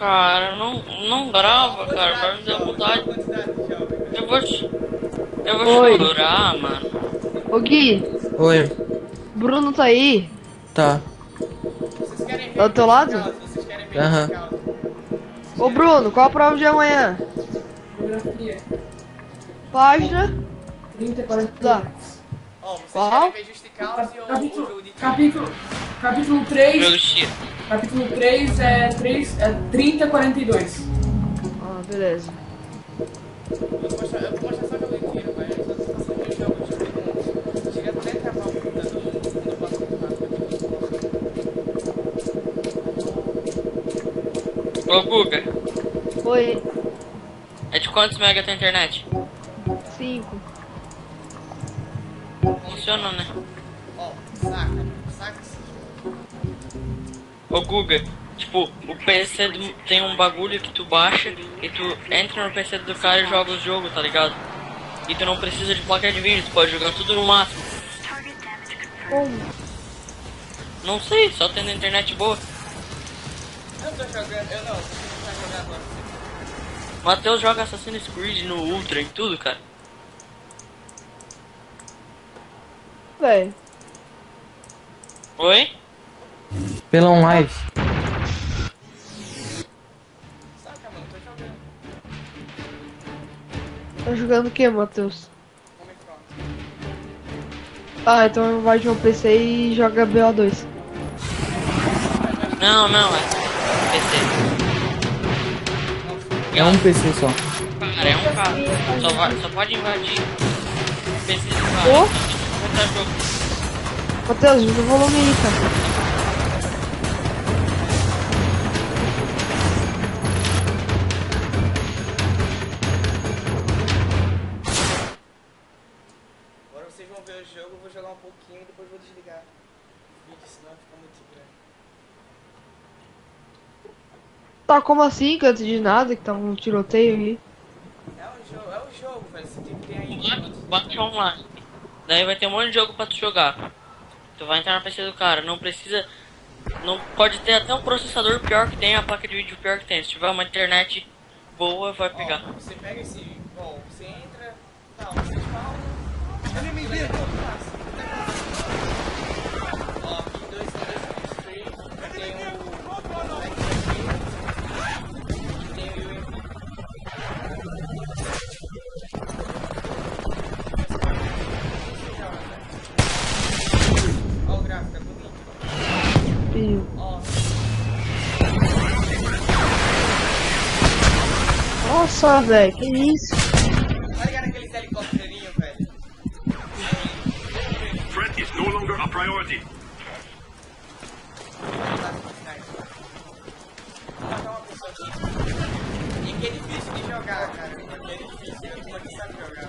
Cara, não grava, cara, vai me dar vontade. Eu vou, eu vou Oi. chorar, mano. Ô Gui, Oi, Bruno tá aí? tá. Tá do teu lado? Aham. Ô Bruno, qual a prova de amanhã? Geografia, Página? 30 e Estudar. 42. Qual? Capítulo três. Biologia. Capítulo 3 é 30 e 42. Ah, beleza. Eu vou mostrar só pelo inteiro, mas eu tô passando meus jogos de segundos. Chega até a travar o computador quando eu passo por Ô, Guga, Oi. é de quantos mega a tua internet? 5. Funciona, né? Ó, saca esse jogo. Ô, Guga, tipo, o PC tem um bagulho que tu baixa e tu entra no PC do cara e joga o jogo, tá ligado? E tu não precisa de placa de vídeo, tu pode jogar tudo no máximo. Como? Não sei, só tendo internet boa. Eu não tô jogando, eu não, tô começar a jogar agora. Matheus joga Assassin's Creed no Ultra e tudo, cara. Véi. Oi? Pela live. Saca, mano, tô jogando. Tá jogando o que, Matheus? Como é que pronto? Ah, então vai de um PC e joga BO2. Não, é PC. É um PC só. Cara, é um cara. Só pode invadir o PC do cara. Ô? Contra jogo. Matheus, ajuda o volume aí, cara. Agora vocês vão ver o jogo, eu vou jogar um pouquinho e depois vou desligar o vídeo, senão fica muito grande. Tá, como assim? Que antes de nada, que tava um tiroteio aí. É um jogo, velho, você tem que ter aí. Bate online. Daí vai ter um monte de jogo pra tu jogar. Tu vai entrar no PC do cara. Não precisa. Não pode ter até um processador pior que tem, a placa de vídeo pior que tem. Se tiver uma internet boa, vai pegar. Ó, você pega esse. Bom, você entra. Não, você fala. Enemy vehicle! Ó, aqui dois free. Tem o. Tem o UMP. Ó, o gráfico, é bonito. Fio. Ó, Nossa, velho, que isso? tá ligado aqueles helicópterinhos, velho? Threat is no longer a priority. E que é difícil de jogar, cara. Que é difícil, eu não sabe jogar.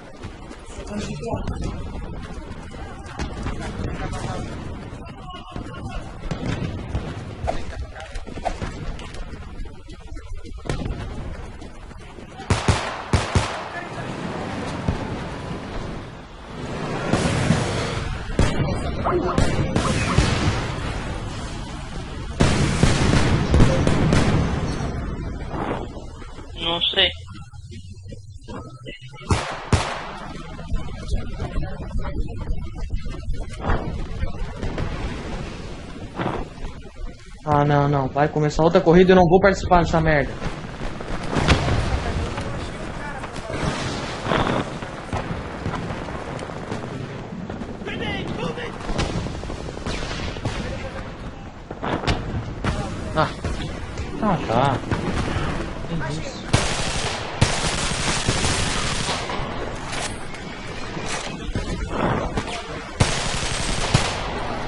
Não sei. Ah, não. Vai começar outra corrida e eu não vou participar dessa merda. Ah, tá. Que isso?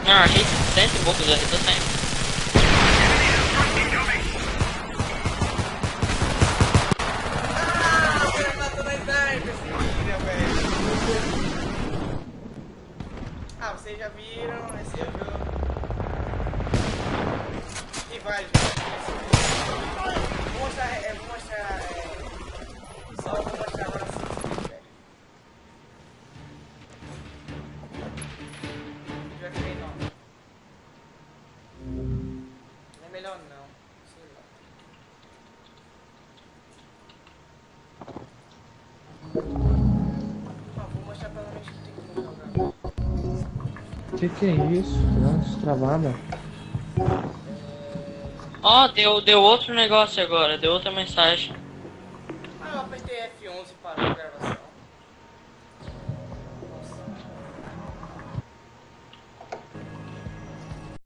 Ah, achei cento e poucos ali, tô sem. Ah, vocês já viram, esse é o jogo. E vai, vou mostrar, só vou mostrar agora assim, velho. Já fiquei não. Não é melhor não, sei lá. Que é isso? Nossa, travada. Ó, deu outro negócio agora, deu outra mensagem. Ah, eu apertei F11 e parou a gravação.